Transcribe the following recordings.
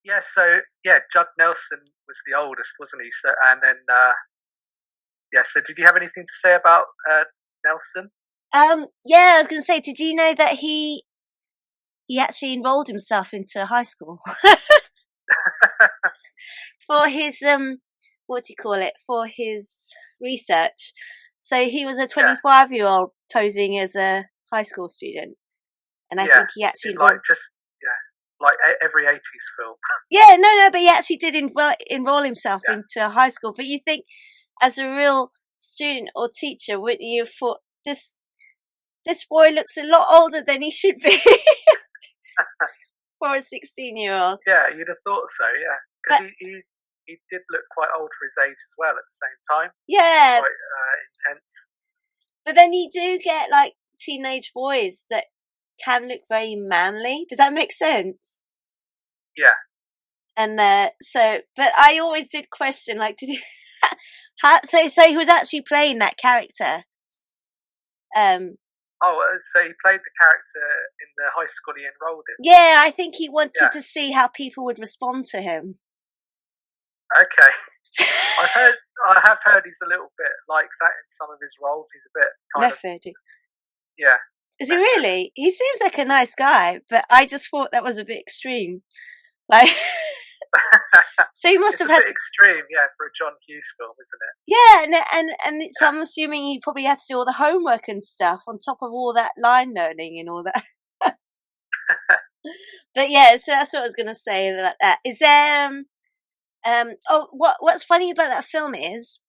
yeah. So yeah, Judd Nelson was the oldest, wasn't he? So and then yeah. So did you have anything to say about Nelson? Yeah, I was going to say, did you know that he actually enrolled himself into high school for his what do you call it? For his research. So he was a Yeah, 25-year-old posing as a high school student, and I yeah. think he actually In like enrolled. just yeah, like every '80s film. Yeah, no, but he actually did enroll himself Yeah, into high school. But you think, as a real student or teacher, wouldn't you have thought this boy looks a lot older than he should be for a 16-year-old? yeah. You'd have thought so. Yeah, because But he did look quite old for his age as well. At the same time, yeah, quite intense. but then you do get like teenage boys that can look very manly. Does that make sense? Yeah. And but I always did question, like, did he? So he was actually playing that character. Um, Oh, so he played the character in the high school he enrolled in. yeah, I think he wanted Yeah. to see how people would respond to him. Okay. I've heard. I have heard he's a little bit like that in some of his roles. He's a bit kind of Method. yeah. Is he Method. really? He seems like a nice guy, but I just thought that was a bit extreme. Like, so he must It's have a had bit to, extreme, yeah, for a John Hughes film, isn't it? yeah, and so Yeah. I'm assuming he probably had to do all the homework and stuff on top of all that line learning and all that. But yeah, so that's what I was going to say about that. Is there oh, what's funny about that film is,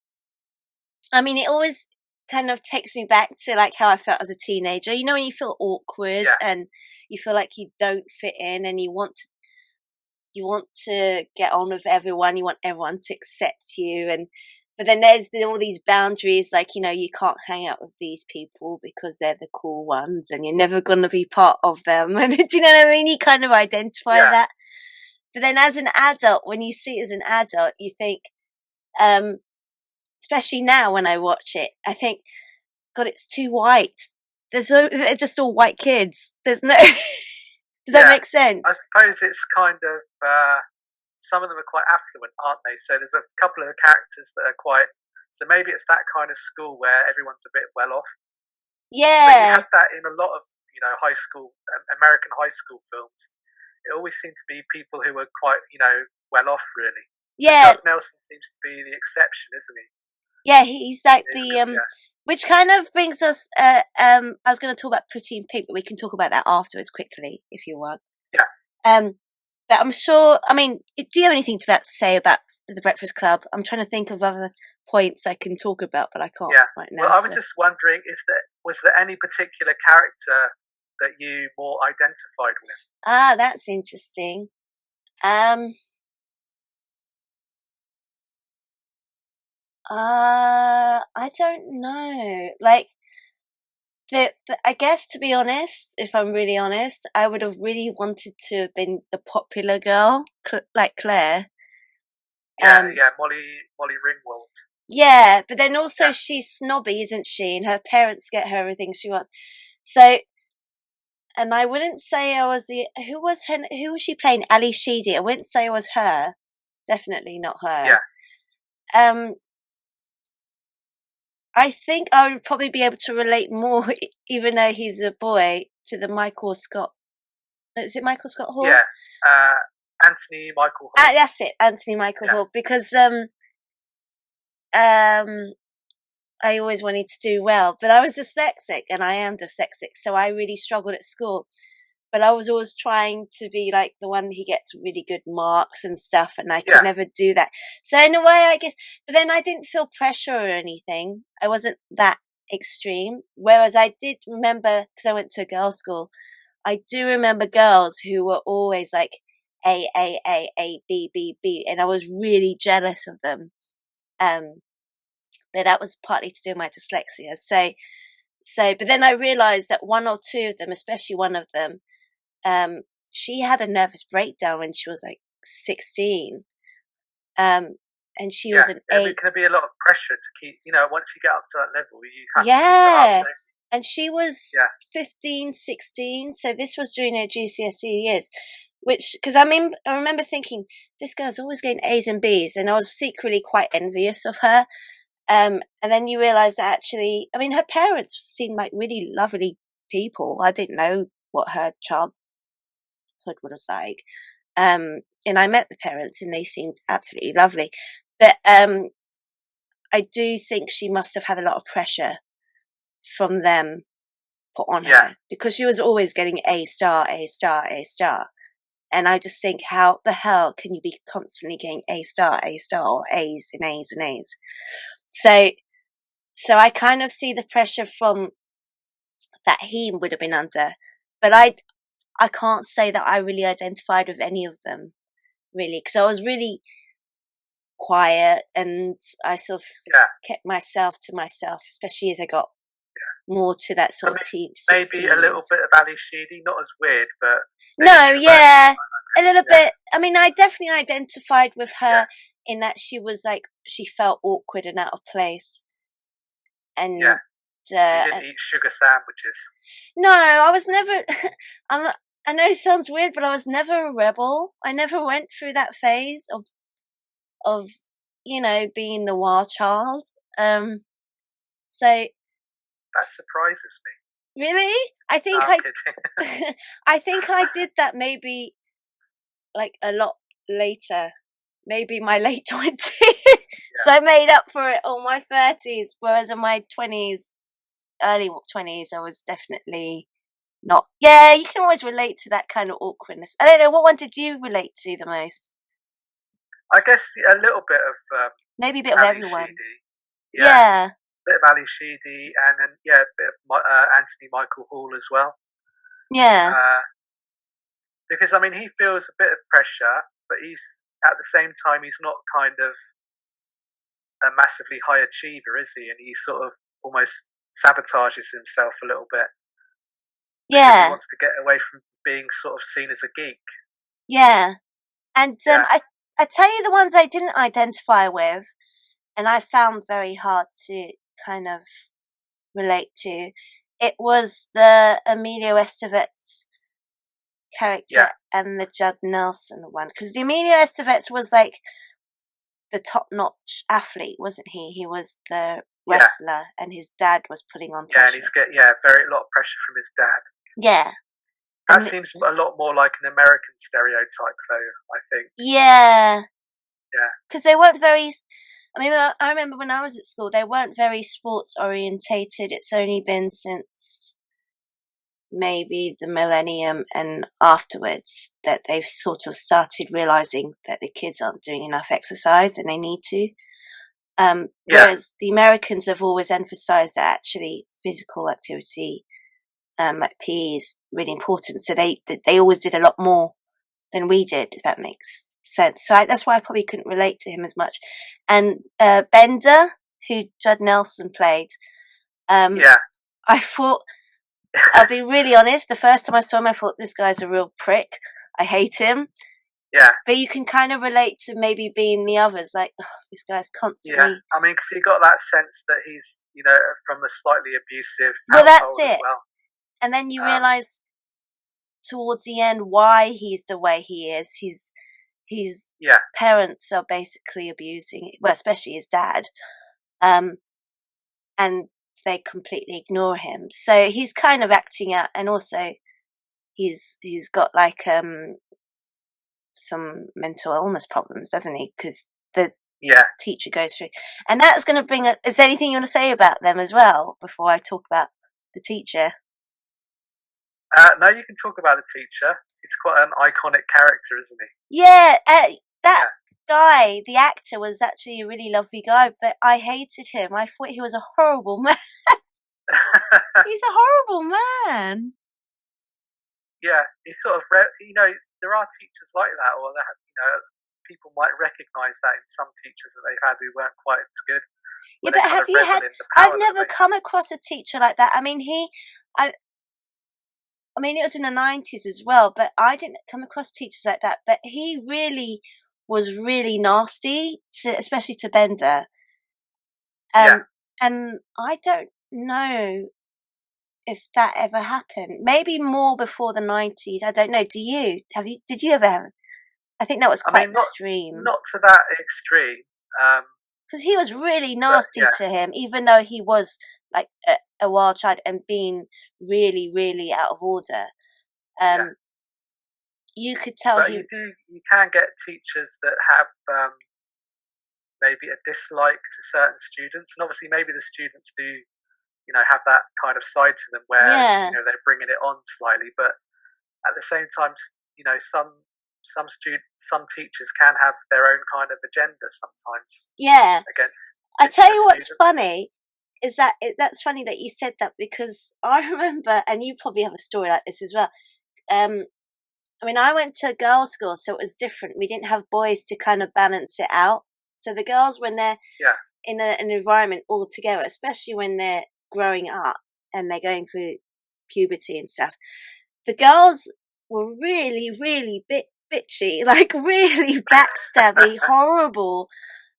I mean, it always kind of takes me back to like how I felt as a teenager. You know, when you feel awkward Yeah. and you feel like you don't fit in, and you want to get on with everyone, you want everyone to accept you, and but then there's all these boundaries, like, you know, you can't hang out with these people because they're the cool ones and you're never going to be part of them. And do you know what I mean? You kind of identify Yeah. that. But then as an adult, when you see it as an adult, you think, um, especially now when I watch it, I think, God, it's too white. They're just all white kids. There's no, does that Yeah. make sense? I suppose it's kind of some of them are quite affluent, aren't they? So there's a couple of the characters that are quite. So maybe it's that kind of school where everyone's a bit well off. But you Yeah, have that in a lot of high school American high school films. It always seemed to be people who were quite well off really. So yeah, Judd Nelson seems to be the exception, isn't he? yeah. He's like He's the yeah, which kind of brings us. I was going to talk about Pretty in Pink, but we can talk about that afterwards quickly if you want. yeah, Um, but I'm sure. I mean, do you have anything to say about the Breakfast Club? I'm trying to think of other points I can talk about, but I can't yeah. right Well, now. I was So. just wondering, was there any particular character that you more identified with? Ah, that's interesting. Um, I don't know. Like, I guess, to be honest, if I'm really honest, I would have really wanted to have been the popular girl, like Claire. Yeah, Um, yeah, Molly Ringwald. yeah, but then also Yeah, she's snobby, isn't she? And her parents get her everything she wants. So, and I wouldn't say I was who was she playing? Ali Sheedy. I wouldn't say I was her. Definitely not her. yeah, Um, I think I would probably be able to relate more, even though he's a boy, to the Michael Scott. Is it Michael Scott Hall? yeah. Uh, Anthony Michael Ah, Hall. that's it, Anthony Michael Yeah, Hall. Because um, I always wanted to do well, but I was dyslexic, and I am dyslexic, so I really struggled at school. But I was always trying to be like the one who gets really good marks and stuff, and I could yeah, never do that. So in a way, I guess, but then I didn't feel pressure or anything. I wasn't that extreme. Whereas I did remember, because I went to a girls' school, I do remember girls who were always like A, B, B, B, and I was really jealous of them. Um, but that was partly to do with my dyslexia. But then I realized that one or two of them, especially one of them, she had a nervous breakdown when she was like 16. And she yeah. was an I mean, eight. it can be a lot of pressure to keep. Once you get up to that level, you have to keep it up. Yeah. Don't And she was you? Yeah, 15, 16. So this was during her GCSE years. which, because I remember thinking this girl's always getting A's and B's, and I was secretly quite envious of her. And then you realise that actually, I mean, her parents seemed like really lovely people. I didn't know what her childhood was like. And I met the parents, and they seemed absolutely lovely. But I do think she must have had a lot of pressure from them put on Yeah, her, because she was always getting A star, A star, A star. And I just think, how the hell can you be constantly getting A star, or A's and A's and A's? So, so I kind of see the pressure from that he would have been under, but I can't say that I really identified with any of them, really, because I was really quiet, and I sort of yeah. kept myself to myself, especially as I got more to that I sort of mean, teen maybe a 16 little years. bit of Ali Sheedy, not as weird, but a bit No, introverted. yeah, a little Yeah, bit. I mean, I definitely identified with yeah, her in that she was like, she felt awkward and out of place. yeah. And You uh, didn't eat sugar sandwiches. no, I was never. I'm. Not, I know it sounds weird, but I was never a rebel. I never went through that phase of being the wild child. Um, so That surprises me. really, I No, think I'm kidding. I think I did that maybe like a lot later, maybe my late 20s. So Yeah, I made up for it all my 30s, whereas in my 20s, early 20s, I was definitely not. Yeah, you can always relate to that kind of awkwardness. I don't know, what one did you relate to the most? I guess a little bit of Maybe a bit of Ali everyone. Sheedy. Yeah, Yeah, bit of Ali Sheedy, and then yeah, a bit of Anthony Michael Hall as well. yeah, Uh, because I mean, he feels a bit of pressure, but he's at the same time he's not kind of a massively high achiever, is he? And he sort of almost sabotages himself a little bit because he yeah, wants to get away from being sort of seen as a geek. yeah. And Yeah, I tell you the ones I didn't identify with, and I found very hard to kind of relate to. It was the Emilio Estevez yeah, character and the Judd Nelson one, because the Emilio Estevez was like the top-notch athlete, wasn't he? He was the yeah, wrestler, and his dad was putting on yeah, and pressure. he's get yeah very a lot of pressure from his dad. Yeah, That and seems a lot more like an American stereotype, though. I think. yeah, Yeah, because they weren't very. I mean, I remember when I was at school, they weren't very sports orientated. It's only been since maybe the millennium and afterwards that they've sort of started realizing that the kids aren't doing enough exercise and they need to. yeah, Whereas the Americans have always emphasized that actually physical activity, like PE, is really important. So they always did a lot more than we did, if that makes sense. So that's why I probably couldn't relate to him as much. And Bender, who Judd Nelson played, um, yeah, I thought, I'll be really honest, the first time I saw him, I thought this guy's a real prick. I hate him. yeah, But you can kind of relate to maybe being the others, like, oh, this guy's yeah. constantly. I mean, because he got that sense that he's from a slightly abusive Well, that's household as it. well. And then you Um, realize towards the end why he's the way he is. His yeah, parents are basically abusing, well, especially his dad, um, and they completely ignore him. So he's kind of acting out, and also he's got like some mental illness problems, doesn't he? Because the yeah. teacher goes through, and that's going to bring. Is there anything you want to say about them as well before I talk about the teacher? No, you can talk about the teacher. He's quite an iconic character, isn't Yeah, he? that guy, the actor, was actually a really lovely guy, but I hated him. I thought he was a horrible man. Yeah. He's a horrible man. Yeah, he's sort of there are teachers like that, or that people might recognise that in some teachers that they've had who weren't quite as good, Yeah, where they but kind have of you revel had? in the I've power that never they have. come across a teacher like that. I, I mean, it was in the 90s as well, but I didn't come across teachers like that. But he really was really nasty, especially to Bender. Yeah, And I don't know. if that ever happened. Maybe more before the 90s. I don't know. Did you ever have? I think that was I quite mean, extreme. not to that extreme. Because he was really But nasty yeah, to him, even though he was like a wild child and being really, really out of order. yeah. Um, you could tell But he, you can get teachers that have maybe a dislike to certain students, and obviously maybe the students do, have that kind of side to them where yeah, they're bringing it on slightly, but at the same time, some teachers can have their own kind of agenda sometimes yeah. against I tell particular you what's students. funny is that's funny that you said that because I remember, and you probably have a story like this as well. Um, I mean, I went to a girls' school, so it was different. We didn't have boys to kind of balance it out. So the girls, when they're Yeah, in an environment all together, especially when they're growing up and they're going through puberty and stuff, the girls were really, really bitchy, like really backstabby, horrible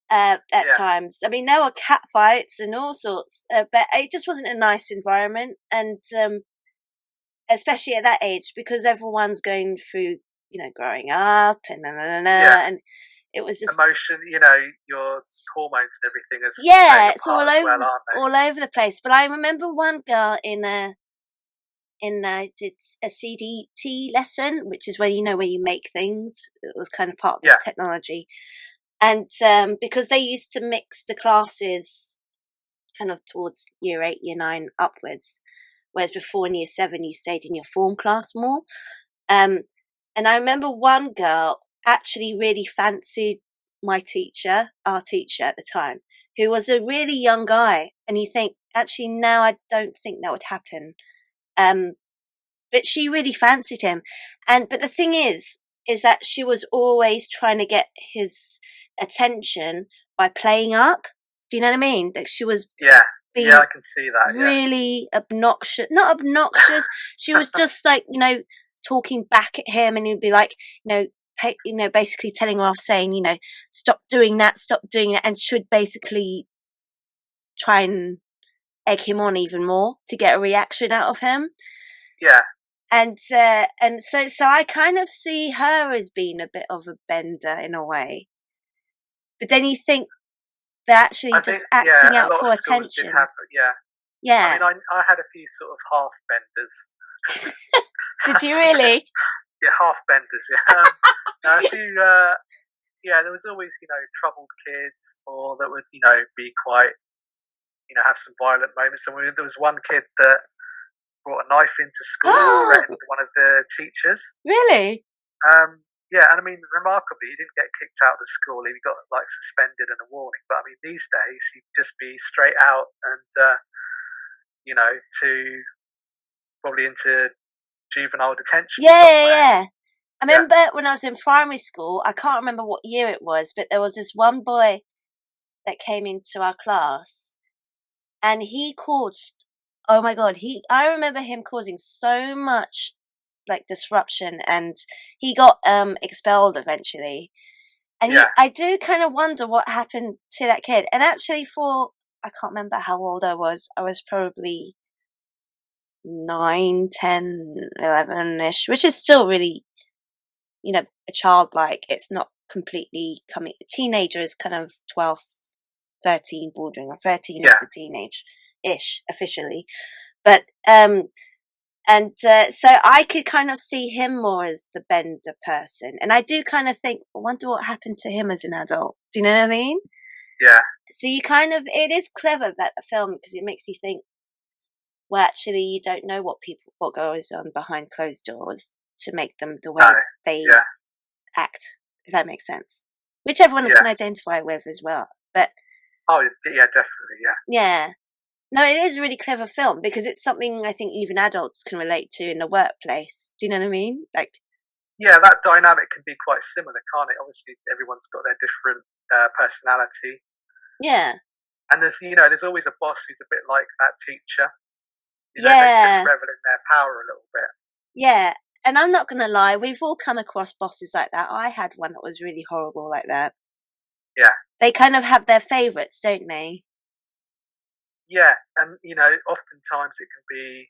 at yeah, times. I mean, there were cat fights and all sorts, but it just wasn't a nice environment, and especially at that age because everyone's going through, growing up yeah. and it was just Emotion, your hormones and everything is playing yeah, a it's part as well, aren't they? all over the place. But I remember one girl did a CDT lesson, which is where where you make things. It was kind of part of the Yeah, technology, and because they used to mix the classes kind of towards year 8, year 9 upwards, whereas before in year 7 you stayed in your form class more. Um, and I remember one girl actually really fancied our teacher at the time, who was a really young guy. And you think, actually, now I don't think that would happen. Um, but she really fancied him. But the thing is that she was always trying to get his attention by playing up. Do you know what I mean? Like she was yeah, yeah. being I can see that. really obnoxious. Not obnoxious. She was Yeah, just like, talking back at him, and he'd be like, basically telling her off, saying, stop doing that, and should basically try and egg him on even more to get a reaction out of him. yeah. And so I kind of see her as being a bit of a bender in a way. But then you think they're I actually think just acting a out lot of for schools did attention. have, yeah. I Yeah. mean, I had a few sort of half benders. Did you That's a bit, really? yeah, half benders. Yeah, a few. Yeah, there was always troubled kids, or that would be quite have some violent moments. And there was one kid that brought a knife into school and threatened one of the teachers. Really? Yeah, and I mean, remarkably, he didn't get kicked out of the school. He got like suspended and a warning. But I mean, these days he'd just be straight out and to probably into juvenile detention Yeah, yeah, somewhere. yeah. I Yeah, remember when I was in primary school, I can't remember what year it was, but there was this one boy that came into our class and he caused, oh my God, I remember him causing so much like disruption, and he got expelled eventually. And yeah, I do kind of wonder what happened to that kid. And actually I can't remember how old I was. I was probably 9, 10, 11-ish, which is still really, a childlike. It's not completely coming. A teenager is kind of 12, 13, bordering on 13 is yeah, the teenage-ish officially. But, so I could kind of see him more as the bender person. And I do kind of think, I wonder what happened to him as an adult. Do you know what I mean? yeah. So it is clever that the film, because it makes you think, well, actually, you don't know what goes on behind closed doors to make them the No, way they yeah, act, if that makes sense. Which everyone yeah. can identify with as well. But Oh, yeah, definitely, yeah, yeah, no, it is a really clever film because it's something I think even adults can relate to in the workplace. Do you know what I mean? Like, yeah. That dynamic can be quite similar, can't it? Obviously, everyone's got their different personality, yeah, and there's always a boss who's a bit like that teacher. They just yeah, revel in their power a little bit. yeah. And I'm not going to lie, we've all come across bosses like that. I had one that was really horrible like that. Yeah, They kind of have their favourites, don't they? yeah, and oftentimes it can be.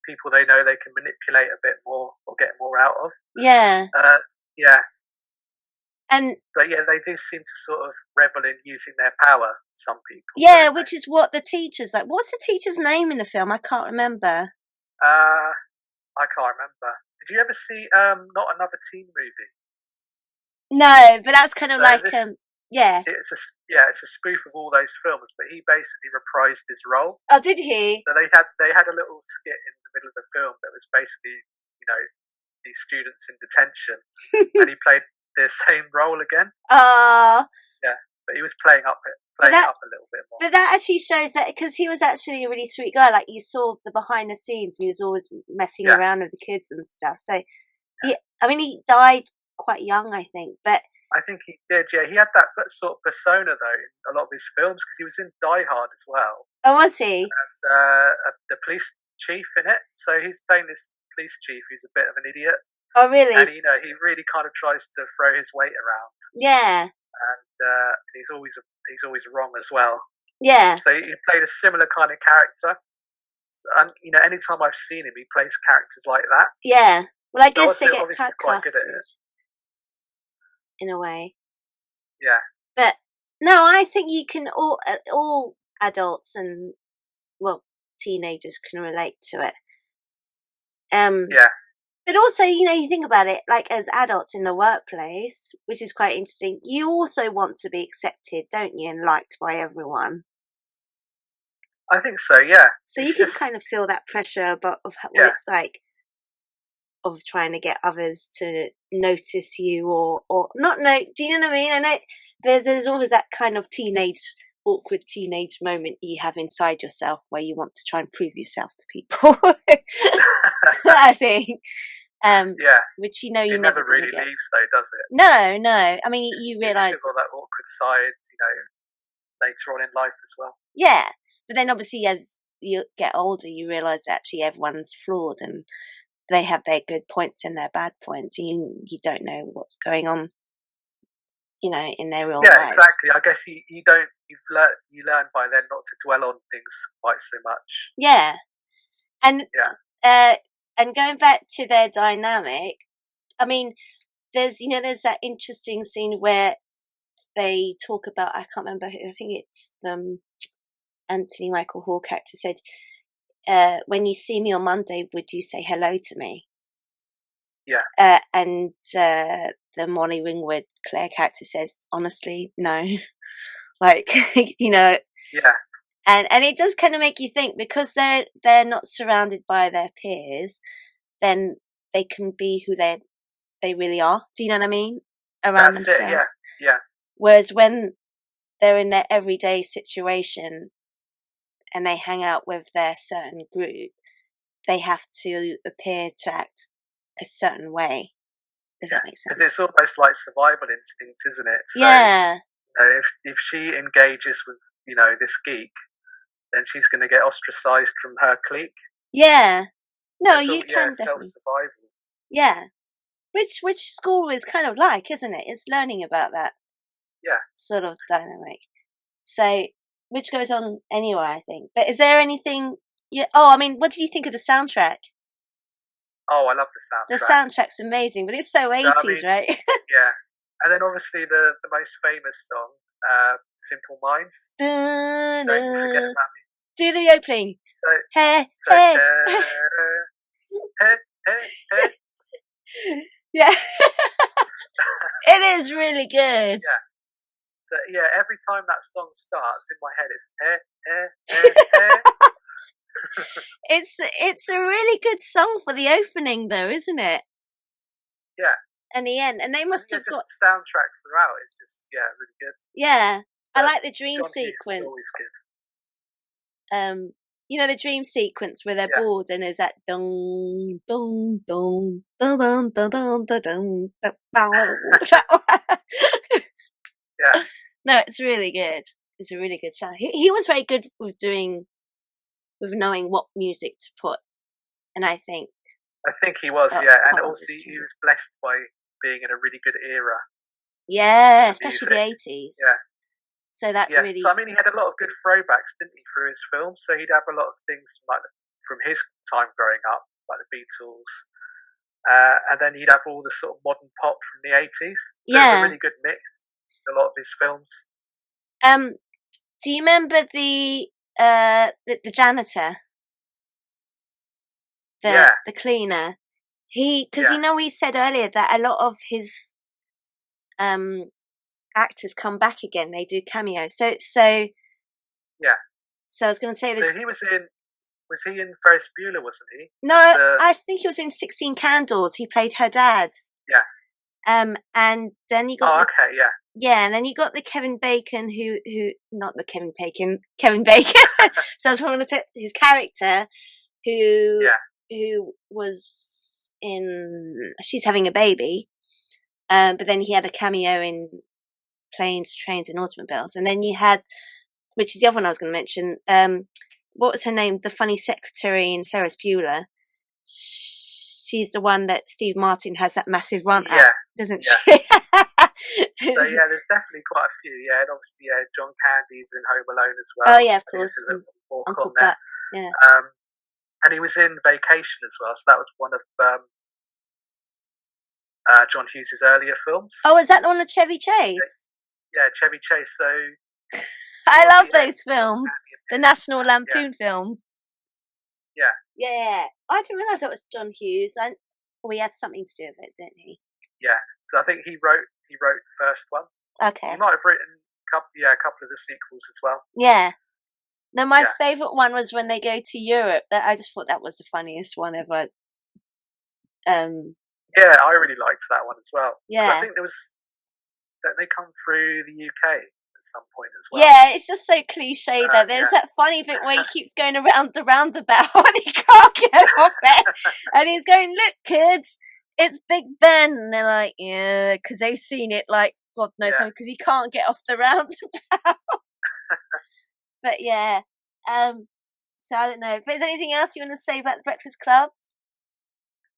people they know they can manipulate a bit more or get more out of. Yeah. Yeah. And but yeah, they do seem to sort of revel in using their power. Some people. Yeah, which is what the teacher's like. What's the teacher's name in the film? I can't remember. I can't remember. Did you ever see Not Another Teen Movie? No, but that's kind of So like this, yeah. it's a spoof of all those films, but he basically reprised his role. Oh, did he? So they had a little skit in the middle of the film that was basically, you know, these students in detention, and he played the same role again. Yeah, but he was playing up it up a little bit more. But that actually shows that, because he was actually a really sweet guy. Like, you saw the behind the scenes, and he was always messing around with the kids and stuff. So, he died quite young, I think. But I think he did. Yeah, he had that sort of persona though in a lot of his films, because he was in Die Hard as well. Oh, was he? As the police chief in it. So he's playing this police chief who's a bit of an idiot. Oh, really? And he really kind of tries to throw his weight around. Yeah. And he's always wrong as well. Yeah. So he played a similar kind of character. So, and anytime I've seen him, he plays characters like that. Yeah. Well, I guess they get typecasted quite good at it. In a way. Yeah. But no, I think you can all adults and teenagers can relate to it. Yeah. But also, you think about it, like as adults in the workplace, which is quite interesting, you also want to be accepted, don't you, and liked by everyone. I think so, yeah. So you can kind of feel that pressure of what it's like of trying to get others to notice you or not know. Do you know what I mean? I know there's always that kind of awkward teenage moment you have inside yourself where you want to try and prove yourself to people. I think. Which you it never really leaves though, does it? No. I mean, you realise all that awkward side, later on in life as well. Yeah, but then obviously as you get older, you realise actually everyone's flawed and they have their good points and their bad points. You don't know what's going on, in their real lives. Yeah, exactly. I guess you learn by then not to dwell on things quite so much. Yeah, and and going back to their dynamic, I mean, there's that interesting scene where they talk about, I can't remember who, I think it's Anthony Michael Hall character said, when you see me on Monday, would you say hello to me? Yeah. And the Molly Ringwood Claire character says, honestly, no. Like, Yeah. And it does kind of make you think, because they're not surrounded by their peers, then they can be who they really are. Do you know what I mean? Around That's themselves. Yeah. Whereas when they're in their everyday situation and they hang out with their certain group, they have to appear to act a certain way. If that makes sense. Because it's almost like survival instinct, isn't it? So, yeah. If she engages with this geek, then she's going to get ostracized from her clique. Yeah. No, you can definitely. Self-survival. Yeah. Which school is kind of like, isn't it? It's learning about that. Yeah. Sort of dynamic. So, which goes on anyway, I think. But is there anything? What did you think of the soundtrack? Oh, I love the soundtrack. The soundtrack's amazing, but it's so 80s, right? Yeah. And then obviously the most famous song, Simple Minds. Don't forget about me. Do the opening. Hey. Yeah. It is really good. Yeah. So every time that song starts in my head, it's It's a really good song for the opening, though, isn't it? Yeah. And the end, and they must have got the soundtrack throughout is just really good. Yeah, I like the dream John sequence. Hughes always good. The dream sequence where they're bored and there's that dong dong dong dong dong dong dong dong. Yeah. No, it's really good. It's a really good sound. He was very good with knowing what music to put, and I think he was, and also he was blessed by being in a really good era. Yeah, especially the 80s. Yeah. So that really. So he had a lot of good throwbacks, didn't he, through his films? So he'd have a lot of things from like the from his time growing up, like the Beatles, and then you'd have all the sort of modern pop from the 80s. So it's a Yeah. really good mix in a lot of his films. Do you remember the janitor, Yeah, the cleaner? Because yeah, we said earlier that a lot of his um actors come back again. They do cameos. yeah. So I was going to say that. So was he in Ferris Bueller, wasn't he? As No, the, I think he was in 16 Candles. He played her dad. yeah. And then you got Oh, okay, yeah. yeah, and then you got the Kevin Bacon who not the Kevin Bacon, Kevin Bacon. So I was trying to say his character who Yeah, was in She's Having a Baby. But then he had a cameo in Planes, Trains and Automobiles. And then you had, which is the other one I was going to mention, what was her name? The funny secretary in Ferris Bueller. She's the one that Steve Martin has that massive run at, doesn't yeah. she? So yeah, there's definitely quite a few. Yeah, and obviously, yeah, John Candy's in Home Alone as well. Oh yeah, of course. There's a little walk Uncle on there. Butt. Yeah. And he was in Vacation as well. So that was one of John Hughes' earlier films. Oh, is that the one with Chevy Chase? Yeah, Chevy Chase. So I love those films. The National Lampoon films. Yeah. Yeah. I didn't realise that was John Hughes. We had something to do with it, didn't he? Yeah. So I think he wrote the first one. Okay. He might have written a couple of the sequels as well. Yeah. No, my favourite one was when they go to Europe. I just thought that was the funniest one ever. Yeah, I really liked that one as well. Yeah. I think don't they come through the UK at some point as well? Yeah, it's just so cliche that there's that funny bit where he keeps going around the roundabout and he can't get off it. And he's going, "Look, kids, it's Big Ben." And they're like, "Yeah," because they've seen it like God knows how, because he can't get off the roundabout. But yeah, so I don't know. But is there anything else you want to say about the Breakfast Club?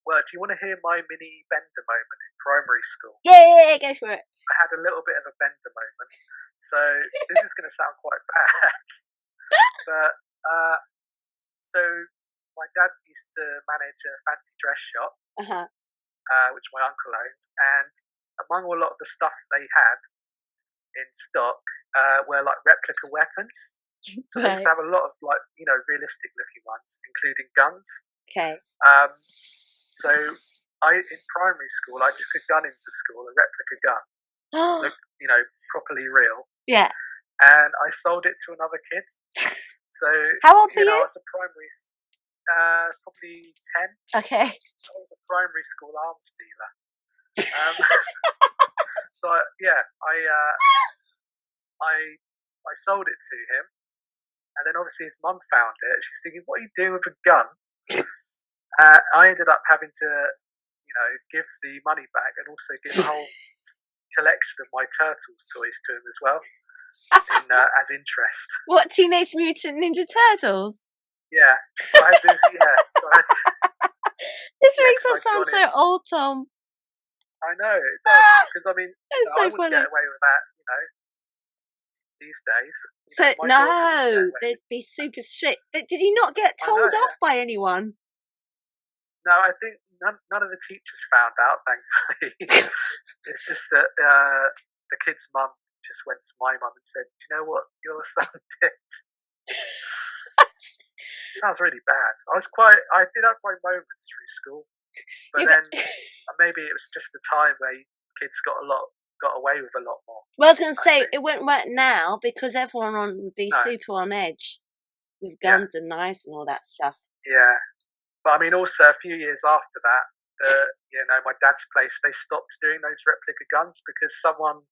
Well, do you want to hear my mini Bender moment in primary school? Yeah, go for it. I had a little bit of a Bender moment. So this is going to sound quite bad. But so my dad used to manage a fancy dress shop, which my uncle owned. And among a lot of the stuff they had in stock were like replica weapons. So they used to have a lot of realistic looking ones, including guns. Okay. So in primary school, I took a gun into school, a replica gun, looked, properly real. Yeah. And I sold it to another kid. So how old were you? I was a primary, probably 10. Okay. So I was a primary school arms dealer. So I sold it to him, and then obviously his mum found it. She's thinking, "What are you doing with a gun?" I ended up having to, give the money back and also give a whole collection of my Turtles toys to him as well, as interest. What, Teenage Mutant Ninja Turtles? Yeah. So I had this. Yeah. So I had to, this makes us sound so old, Tom. I know it does, because I I wouldn't get away with that, these days. So no, they'd be super strict. But did you not get told off by anyone? No, I think none of the teachers found out, thankfully. It's just that the kid's mum just went to my mum and said, "You know what your son did?" Sounds really bad. I did have my moments through school, but then maybe it was just the time where kids got away with a lot more. Well, I was going to say, it wouldn't work now because everyone would be super on edge with guns and knives and all that stuff. Yeah. But also a few years after that, my dad's place, they stopped doing those replica guns because someone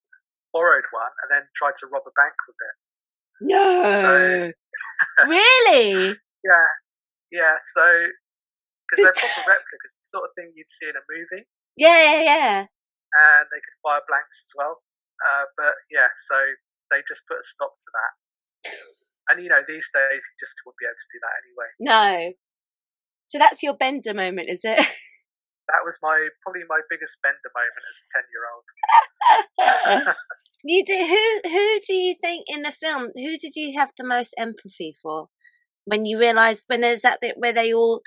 borrowed one and then tried to rob a bank with it. No. So, really? Yeah. So, because they're proper replicas, the sort of thing you'd see in a movie. Yeah. And they could fire blanks as well. But yeah, so they just put a stop to that. And these days you just wouldn't be able to do that anyway. No. So that's your Bender moment, is it? That was probably my biggest Bender moment as a 10-year-old. You do. Who do you think in the film? Who did you have the most empathy for? when you realise, when there's that bit where they all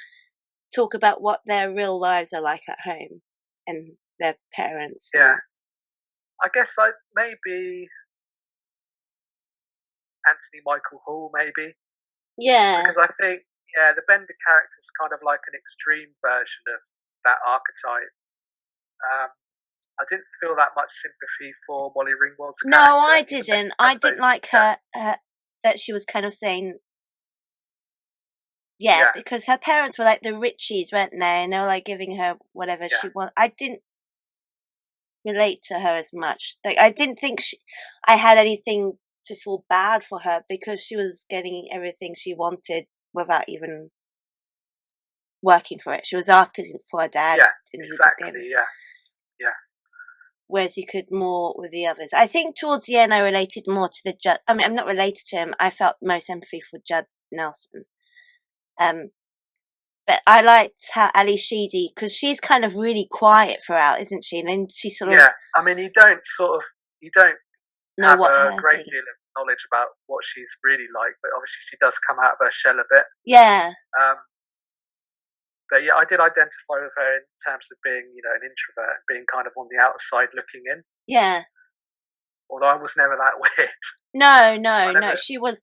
talk about what their real lives are like at home and their parents. Yeah, I guess I maybe Anthony Michael Hall, maybe, Yeah. because I think the Bender character is kind of like an extreme version of that archetype. Um, I didn't feel that much sympathy for Molly Ringwald's No, character, I even though didn't. she I has didn't those. like her that she was kind of saying, yeah, Yeah, because her parents were like the Richies, weren't they? And they were like giving her whatever yeah, she wanted. I didn't relate to her as much. Like, I didn't think I had anything to feel bad for her because she was getting everything she wanted without even working for it. She was asking for her dad, yeah, and he just gave it. exactly. Yeah, yeah, Whereas you could more with the others. I think towards the end I related more to the Judd. I mean, I'm not related to him. I felt most empathy for Judd Nelson. Um, but I liked how Ali Sheedy, because she's kind of really quiet throughout, isn't she? And then she sort of yeah. I mean, you don't know have what a her great thing. deal of knowledge about what she's really like, but obviously she does come out of her shell a bit. Yeah, Um, but yeah, I did identify with her in terms of being, an introvert, being kind of on the outside looking in. yeah. Although I was never that weird. No, I no, never, no. She was.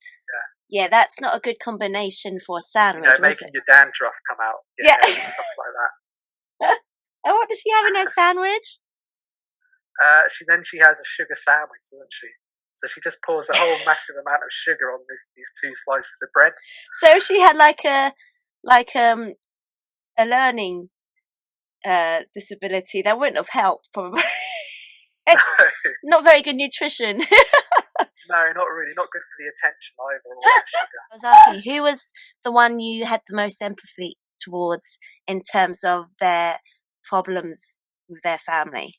Yeah, that's not a good combination for a sandwich, was making it? your dandruff come out your Yeah. head and stuff like that. And what does she have in her sandwich? She has a sugar sandwich, doesn't she? So she just pours a whole massive amount of sugar on these two slices of bread. So she had like a learning disability that wouldn't have helped probably. Not very good nutrition. No, not really. Not good for the attention either. All that sugar. I was asking you, who was the one you had the most empathy towards in terms of their problems with their family?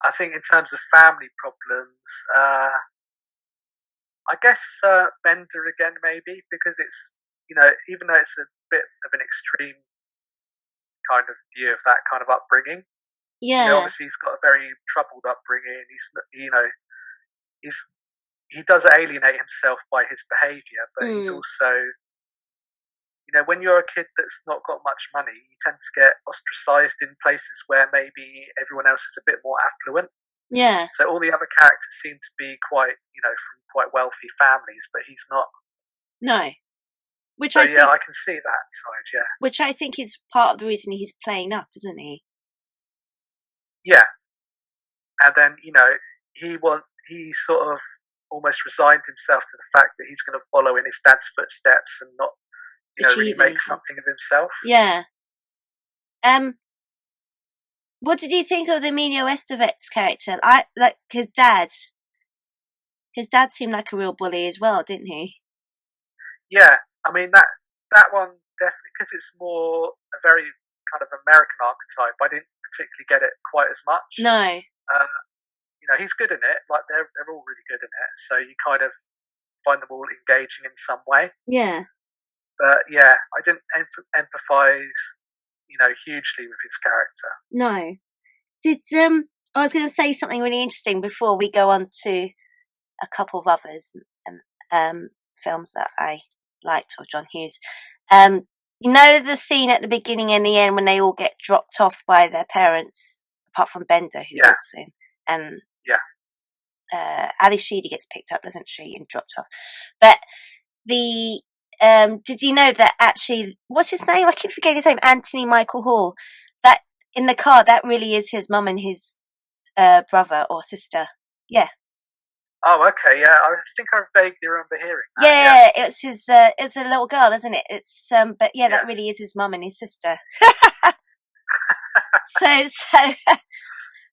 I think in terms of family problems, I guess Bender again maybe because it's even though it's a bit of an extreme kind of view of that kind of upbringing. Yeah. Obviously he's got a very troubled upbringing. He's he does alienate himself by his behaviour, but he's Mm. also when you're a kid that's not got much money, you tend to get ostracized in places where maybe everyone else is a bit more affluent. Yeah. So all the other characters seem to be quite, from quite wealthy families, but he's not. No. Which So I think I can see that side. Yeah, which I think is part of the reason he's playing up, isn't he? yeah. And then he sort of almost resigned himself to the fact that he's going to follow in his dad's footsteps and not, really Achieve make anything. something of himself. Yeah. What did you think of the Emilio Estevet's character? I like his dad. His dad seemed like a real bully as well, didn't he? Yeah, I mean that one definitely because it's more a very kind of American archetype. I didn't particularly get it quite as much. No. He's good in it. Like they're all really good in it. So you kind of find them all engaging in some way. Yeah. But yeah, I didn't empathize, hugely with his character. No. Did I was going to say something really interesting before we go on to a couple of others and films that I liked of John Hughes. The scene at the beginning and the end when they all get dropped off by their parents, apart from Bender who walks in, and Ali Sheedy gets picked up, doesn't she, and dropped off. But the did you know that actually, what's his name? I keep forgetting his name. Anthony Michael Hall. That in the car, that really is his mum and his brother or sister. Yeah. Oh, okay. Yeah, I think I vaguely remember hearing that. Yeah, it's his. It's a little girl, isn't it? It's but yeah, that really is his mum and his sister.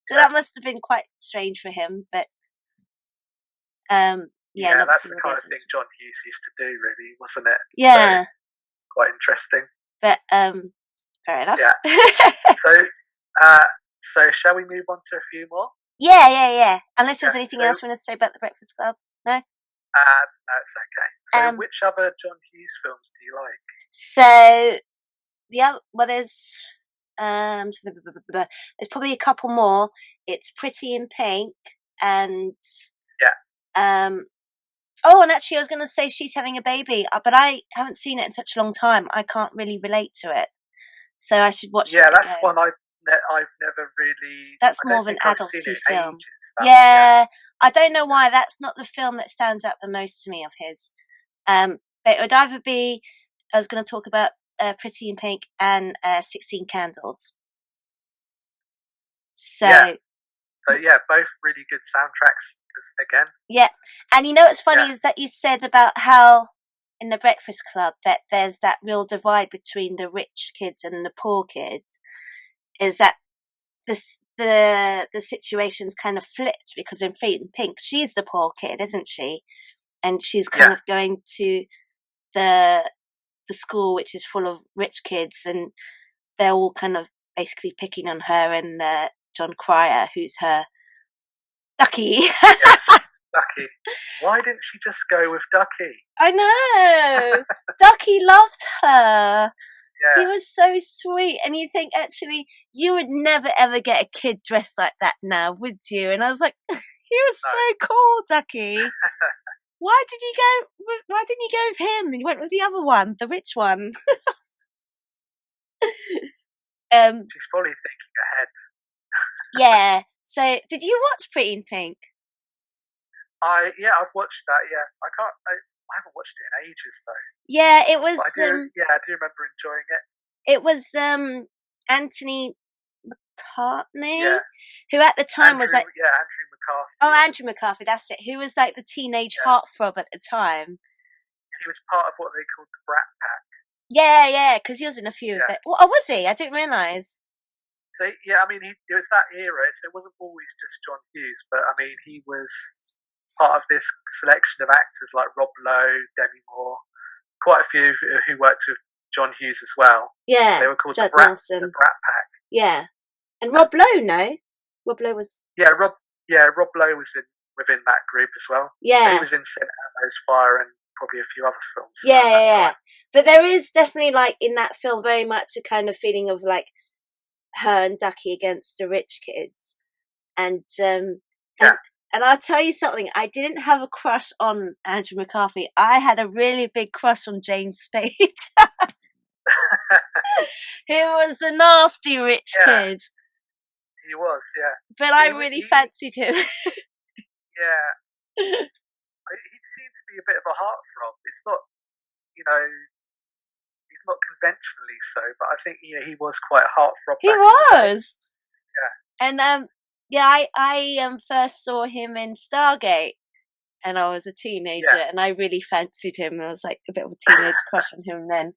So that must have been quite strange for him, but yeah, that's the kind of thing John Hughes used to do, really, wasn't it? Yeah, so, quite interesting. But fair enough. Yeah. So shall we move on to a few more? Yeah. Unless there's anything else you want to say about the Breakfast Club, no. No, it's okay. So, which other John Hughes films do you like? So the other, there's probably a couple more. It's Pretty in Pink and Oh, and actually, I was going to say she's having a baby, but I haven't seen it in such a long time. I can't really relate to it, so I should watch Yeah, it that's again. one I've never really. That's I more don't of an think I've seen adulty it in film. ages. That one, yeah, Yeah, I don't know why. That's not the film that stands out the most to me of his. But it would either be, I was going to talk about Pretty in Pink and 16 Candles. yeah. So, So yeah, both really good soundtracks. Again, yeah. And you know what's yeah, funny is that you said about how in the Breakfast Club that there's that real divide between the rich kids and the poor kids. Is that the situation's kind of flipped because in Pretty in Pink, she's the poor kid, isn't she? And she's kind yeah, of going to the the school which is full of rich kids, and they're all kind of basically picking on her and John Cryer, who's her Ducky. yeah. Ducky. Why didn't she just go with Ducky? I know. Ducky loved her. He Yeah, was so sweet, and you think actually you would never ever get a kid dressed like that now, would you? And I was like, he was no. so cool, Ducky. Why did you go? Why didn't you go with him? And you went with the other one, the rich one. She's probably thinking ahead. Yeah. So, did you watch Pretty in Pink? I've watched that. Yeah, I haven't watched it in ages though. Yeah, it was. But I do. Yeah, I do remember enjoying it. It was Anthony McCartney, Yeah, who at the time was like, Andrew McCarthy. oh, Yeah, Andrew McCarthy, that's it. Who was like the teenage yeah. heartthrob at the time. He was part of what they called the Brat Pack. Yeah, because he was in a few of Yeah. it. Oh, was he? I didn't realise. So yeah, I mean, it was that era. So it wasn't always just John Hughes, but I mean, he was part of this selection of actors like Rob Lowe, Demi Moore, quite a few who worked with John Hughes as well. Yeah, They were called Judd the Nelson. Brat Pack. Yeah, and Rob Lowe, no, Rob Lowe was. Rob Lowe was within that group as well. So he Yeah, was in St. Elmo's Fire and probably a few other films yeah, around that yeah, yeah. time. But there is definitely like in that film very much a kind of feeling of like her and Ducky against the rich kids, and Yeah. and I'll tell you something. I didn't have a crush on Andrew McCarthy. I had a really big crush on James Spade. Who was a nasty rich Yeah, kid. he was. Yeah, But I he really fancied him. yeah. He seemed to be a bit of a heartthrob. It's not, you know, he's not conventionally so, but I think he was quite a heartthrob. He Back in the day. was. Yeah. And yeah, I first saw him in Stargate, and I was a teenager, Yeah. and I really fancied him. I was like a bit of a teenage crush on him then.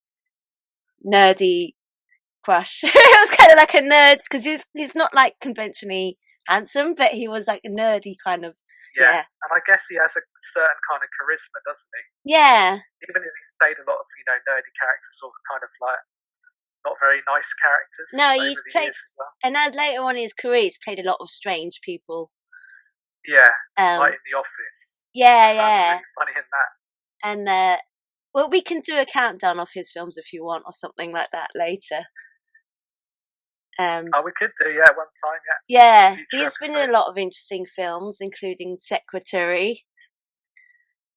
Nerdy crush. It was kind of like a nerd because he's not like conventionally handsome, but he was like a nerdy kind of. Yeah. And I guess he has a certain kind of charisma, doesn't he? Yeah. Even if he's played a lot of nerdy characters or kind of like not very nice characters No, over he's the played, years as well. and as later on in his career, he's played a lot of strange people. Yeah, like in The Office. Yeah, I found him yeah. really funny in that. And well, we can do a countdown of his films if you want, or something like that later. We could do, one time, Yeah, Future he's episode. been in a lot of interesting films, including Secretary.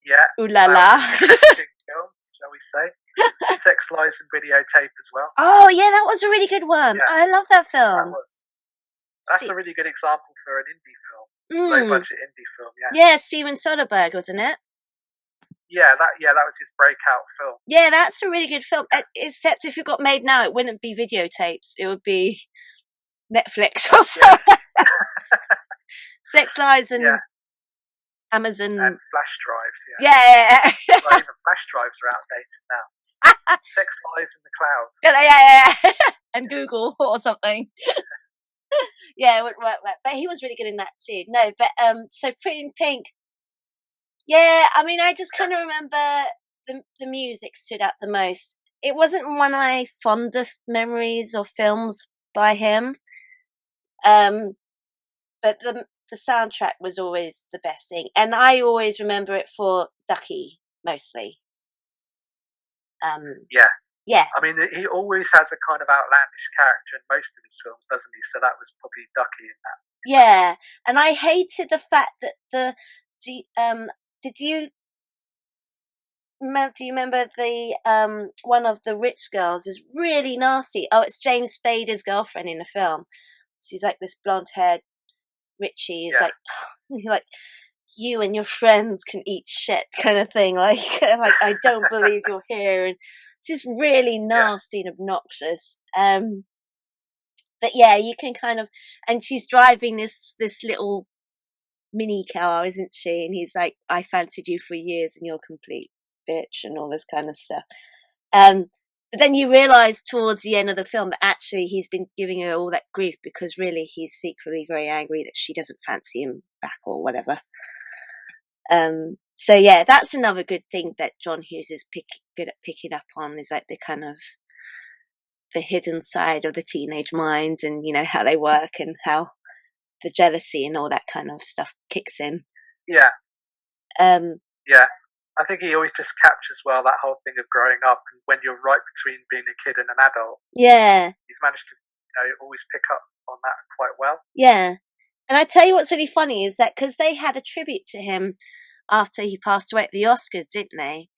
Yeah. Ooh la la. Interesting film, shall we say. Sex, Lies and Videotape as well. Oh, yeah, that was a really good one. Yeah. I love that film. That was. That's a really good example for an indie film. Low budget indie film, Yeah, Steven Soderbergh, wasn't it? Yeah, that was his breakout film. Yeah, that's a really good film. Except if it got made now, it wouldn't be videotapes. It would be Netflix or something. Sex, Lies and Amazon. And flash drives, Yeah. Well, even flash drives are outdated now. Sex, Lies in the Cloud. Yeah. And Google or something. Yeah, it wouldn't work. But he was really good in that too. No, but so Pretty in Pink. Yeah, I mean, I just kind of remember the music stood out the most. It wasn't one of my fondest memories of films by him, but the soundtrack was always the best thing, and I always remember it for Ducky mostly. Yeah. I mean, he always has a kind of outlandish character in most of his films, doesn't he? So that was probably Ducky in that. Yeah, and I hated the fact that did you do you remember the one of the rich girls is really nasty? Oh, it's James Spader's girlfriend in the film. She's like this blonde haired Richie. Is Yeah, like like you and your friends can eat shit kind of thing. Like like I don't believe you're here, and she's really yeah, nasty and obnoxious. But yeah, you can kind of, and she's driving this little mini car, isn't she? And he's like, I fancied you for years, and you're a complete bitch, and all this kind of stuff. Um, but then you realise towards the end of the film that actually he's been giving her all that grief because really he's secretly very angry that she doesn't fancy him back or whatever. So yeah, that's another good thing that John Hughes is good at picking up on, is like the kind of the hidden side of the teenage mind, and you know how they work and how the jealousy and all that kind of stuff kicks in. yeah, Um, yeah. I think he always just captures well that whole thing of growing up, and when you're right between being a kid and an adult, yeah, he's managed to always pick up on that quite well. yeah. And I tell you what's really funny is that because they had a tribute to him after he passed away at the Oscars, didn't they?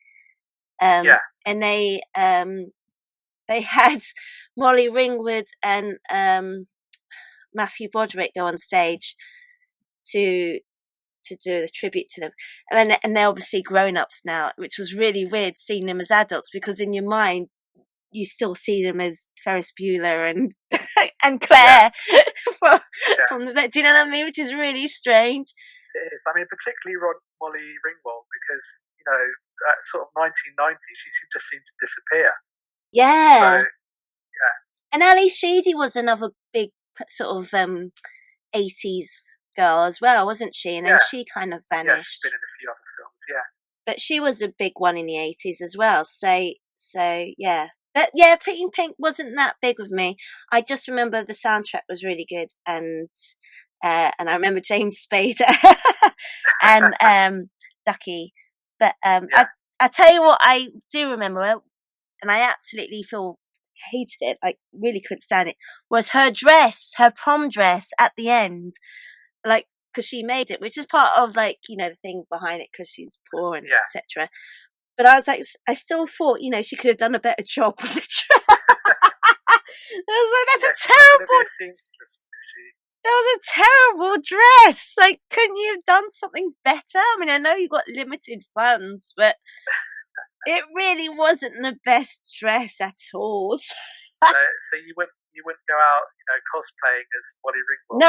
Yeah, And they had Molly Ringwood and Matthew Broderick go on stage to do the tribute to them, and they're obviously grown ups now, which was really weird seeing them as adults because in your mind you still see them as Ferris Bueller and and yeah, Claire from yeah. from the. Do you know what I mean? Which is really strange. It is. I mean, particularly Molly Ringwald, because at sort of 1990, she just seemed to disappear. So Yeah, yeah, and Ali Sheedy was another big sort of 80s girl as well, wasn't she? And then yeah, she kind of yeah. She's vanished. been in a few other films. Yeah, But she was a big one in the 80s as well. So yeah. But yeah, Pretty in Pink wasn't that big with me. I just remember the soundtrack was really good, and I remember James Spader and Ducky. But yeah, I tell you what I do remember, and I absolutely feel hated it, like really couldn't stand it, was her dress, her prom dress at the end, like because she made it, which is part of like the thing behind it because she's poor and yeah. etc. But I was like, I still thought she could have done a better job with the dress. I was like, Yeah, that's a she's not going to be a terrible. seamstress, is she? That was a terrible dress. Like, couldn't you have done something better? I mean, I know you got limited funds, but it really wasn't the best dress at all. So you wouldn't go out, cosplaying as Molly Ringwald.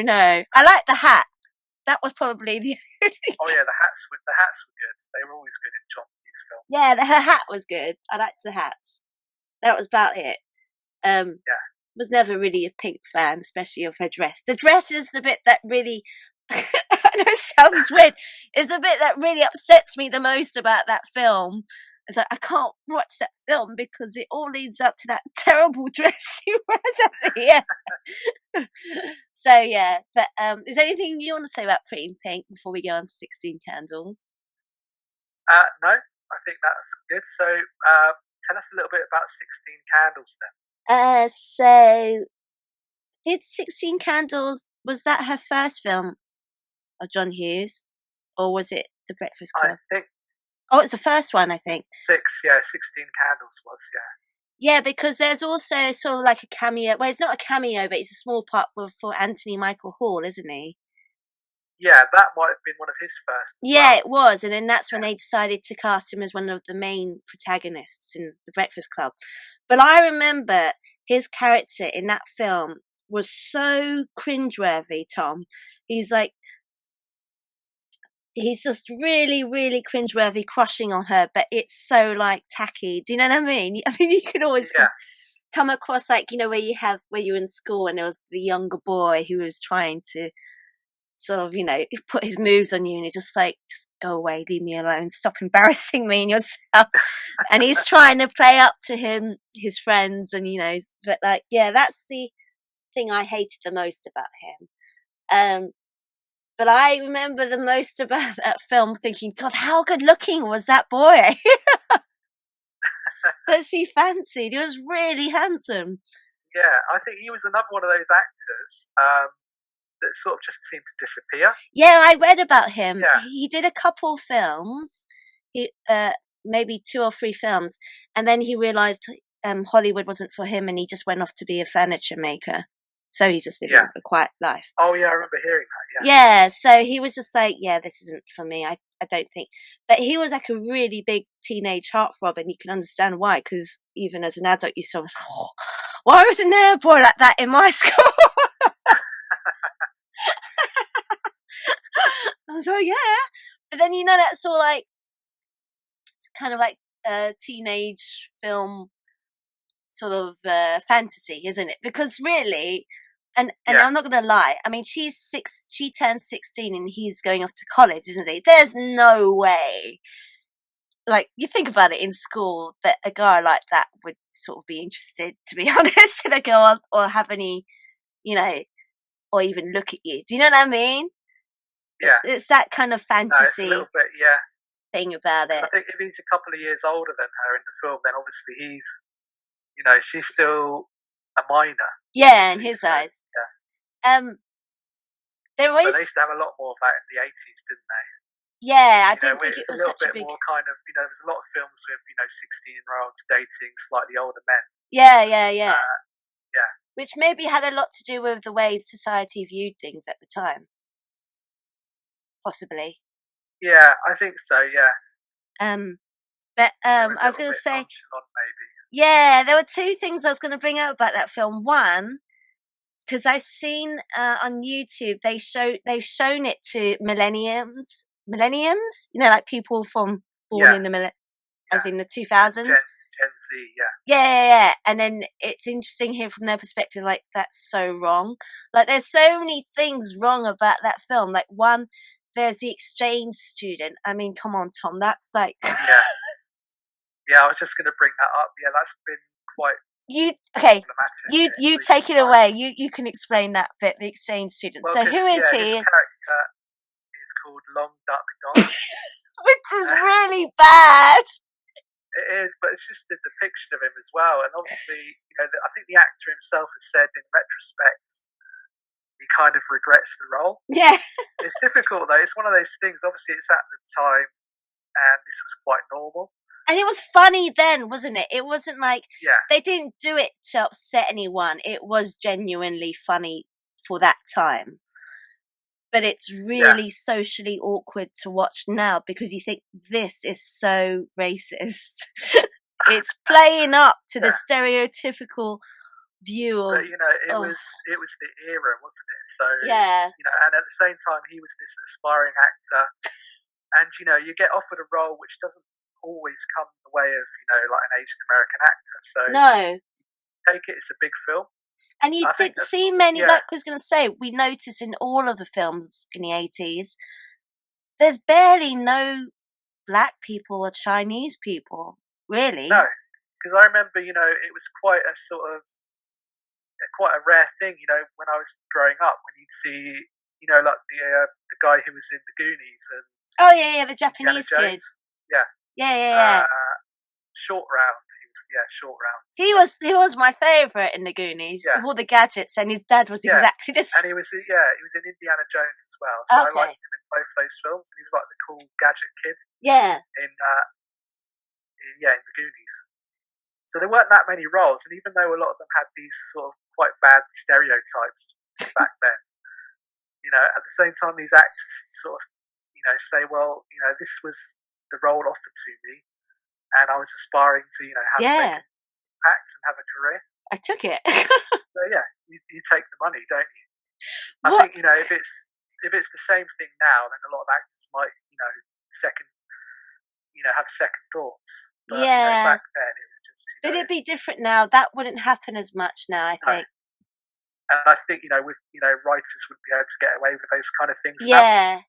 No. I like the hat. That was probably the only. Oh yeah, the hats were good. They were always good in John Hughes films. Yeah, her hat was good. I liked the hats. That was about it. Um, Yeah, was never really a Pink fan, especially of her dress. The dress is the bit that really, I know it sounds weird, is the bit that really upsets me the most about that film. It's like, I can't watch that film because it all leads up to that terrible dress she wears at the end. So yeah, but is there anything you want to say about Pretty in Pink before we go on to 16 Candles? no, I think that's good. So tell us a little bit about 16 Candles then. So did 16 Candles, was that her first film of John Hughes? Or was it The Breakfast I Club? think Oh, it's the first one, I think. 16 Candles was, yeah. Yeah, because there's also sort of like a cameo. Well, it's not a cameo, but it's a small part for Anthony Michael Hall, isn't he? Yeah, that might have been one of his first as Yeah, well. it was. And then that's when Yeah, they decided to cast him as one of the main protagonists in The Breakfast Club. But I remember his character in that film was so cringeworthy, Tom. He's like, he's just really, really cringeworthy, crushing on her, but it's so like tacky. Do you know what I mean? I mean, you can always yeah, come across like where you're in school and there was the younger boy who was trying to sort of put his moves on you, and you're just like, just go away, leave me alone, stop embarrassing me and yourself. And he's trying to play up to his friends, and but like, yeah, that's the thing I hated the most about him. But I remember the most about that film thinking, God, how good looking was that boy that she fancied? He was really handsome. yeah. I think he was another one of those actors that sort of just seemed to disappear. Yeah, I read about him. Yeah, He did a couple films. He maybe 2 or 3 films, and then he realised Hollywood wasn't for him, and he just went off to be a furniture maker. So he's just living a quiet life. Oh yeah, I remember hearing that. Yeah, so he was just like, yeah, this isn't for me. I don't think. But he was like a really big teenage heartthrob, and you can understand why, because even as an adult, you saw, oh, why wasn't there a boy like that in my school? I was like, yeah. But then, that's all like, it's kind of like a teenage film sort of fantasy, isn't it? Because really, and I'm not gonna lie, I mean, she turned 16 and he's going off to college, isn't he? There's no way, like, you think about it, in school, that a guy like that would sort of be interested, to be honest, in a girl, or have any, or even look at you. Do you know what I mean? Yeah. It's that kind of fantasy. No, it's a little bit, thing about it. I think if he's a couple of years older than her in the film, then obviously he's, she's still a minor. Yeah, in his eyes. Yeah. There was. But they used to have a lot more of that in the 80s, didn't they? Yeah, I didn't think it was a little such bit a big. more kind of, there's a lot of films with 16-year-olds dating slightly older men. Yeah. Yeah. Which maybe had a lot to do with the way society viewed things at the time. Possibly. Yeah, I think so. Yeah. But I was going to say, maybe. Yeah, there were 2 things I was going to bring up about that film. One, because I've seen on YouTube they've shown it to millenniums, like people born in the as in the 2000s. Gen Z, yeah. And then it's interesting here from their perspective, like, that's so wrong. Like, there's so many things wrong about that film. Like, one, there's the exchange student. I mean, come on, Tom, that's like yeah, I was just going to bring that up. Yeah, that's been quite problematic. You take it away. You can explain that bit, the exchange student. Well, so who is he? His character is called Long Duck Dong. Which is really bad. It is, but it's just a depiction of him as well. And obviously, I think the actor himself has said in retrospect he kind of regrets the role. Yeah. It's difficult though. It's one of those things. Obviously, it's at the time, and this was quite normal. And it was funny then, wasn't it? It wasn't like they didn't do it to upset anyone. It was genuinely funny for that time. But it's really socially awkward to watch now, because you think, this is so racist. It's playing up to the stereotypical view of. But it was the era, wasn't it? So yeah, and at the same time, he was this aspiring actor, and you get offered a role which doesn't always come the way of like an Asian American actor. So no, take it, it's a big film. And you did see many, like I was going to say, we notice in all of the films in the 80s, there's barely no black people or Chinese people, really. No, because I remember, it was quite a sort of, quite a rare thing, when I was growing up, when you'd see, like the guy who was in the Goonies and. Oh yeah, the Japanese kid. Yeah. Short Round. Short Round. He was my favourite in the Goonies with all the gadgets, and his dad was exactly the same. And he was in Indiana Jones as well. So I liked him in both those films, and he was like the cool gadget kid. Yeah. In the Goonies. So there weren't that many roles, and even though a lot of them had these sort of quite bad stereotypes back then, at the same time these actors sort of, say, well, this was the role offered to me. And I was aspiring to, have make an impact and have a career. I took it. So you take the money, don't you? I think if it's the same thing now, then a lot of actors might have second thoughts. But back then it was just. But it'd be different now. That wouldn't happen as much now, I think. And I think with writers would be able to get away with those kind of things. Yeah,